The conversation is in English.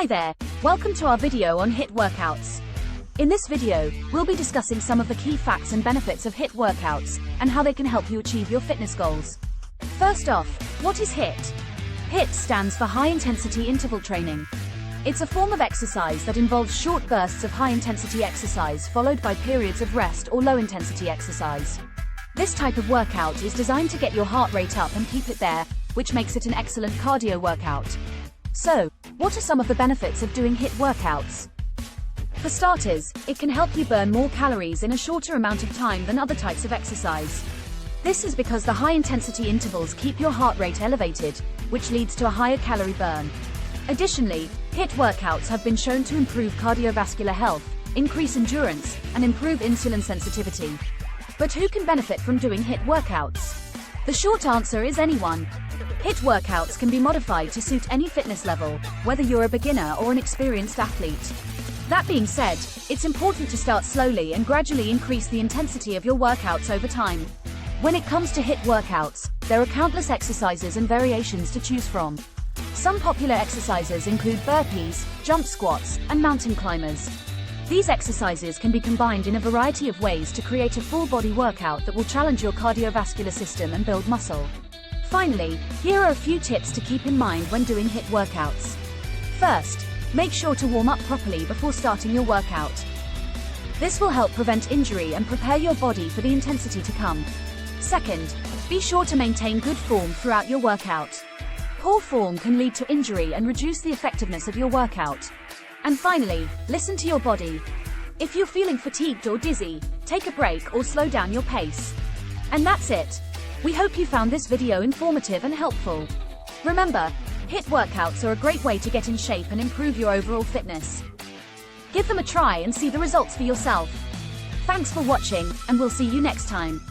Hi there, welcome to our video on HIIT workouts. In this video, we'll be discussing some of the key facts and benefits of HIIT workouts, and how they can help you achieve your fitness goals. First off, what is HIIT? HIIT stands for High Intensity Interval Training. It's a form of exercise that involves short bursts of high-intensity exercise followed by periods of rest or low-intensity exercise. This type of workout is designed to get your heart rate up and keep it there, which makes it an excellent cardio workout. So, what are some of the benefits of doing HIIT workouts? For starters, it can help you burn more calories in a shorter amount of time than other types of exercise. This is because the high-intensity intervals keep your heart rate elevated, which leads to a higher calorie burn. Additionally, HIIT workouts have been shown to improve cardiovascular health, increase endurance, and improve insulin sensitivity. But who can benefit from doing HIIT workouts? The short answer is anyone. HIIT workouts can be modified to suit any fitness level, whether you're a beginner or an experienced athlete. That being said, it's important to start slowly and gradually increase the intensity of your workouts over time. When it comes to HIIT workouts, there are countless exercises and variations to choose from. Some popular exercises include burpees, jump squats, and mountain climbers. These exercises can be combined in a variety of ways to create a full-body workout that will challenge your cardiovascular system and build muscle. Finally, here are a few tips to keep in mind when doing HIIT workouts. First, make sure to warm up properly before starting your workout. This will help prevent injury and prepare your body for the intensity to come. Second, be sure to maintain good form throughout your workout. Poor form can lead to injury and reduce the effectiveness of your workout. And finally, listen to your body. If you're feeling fatigued or dizzy, take a break or slow down your pace. And that's it. We hope you found this video informative and helpful. Remember, HIIT workouts are a great way to get in shape and improve your overall fitness. Give them a try and see the results for yourself. Thanks for watching, and we'll see you next time.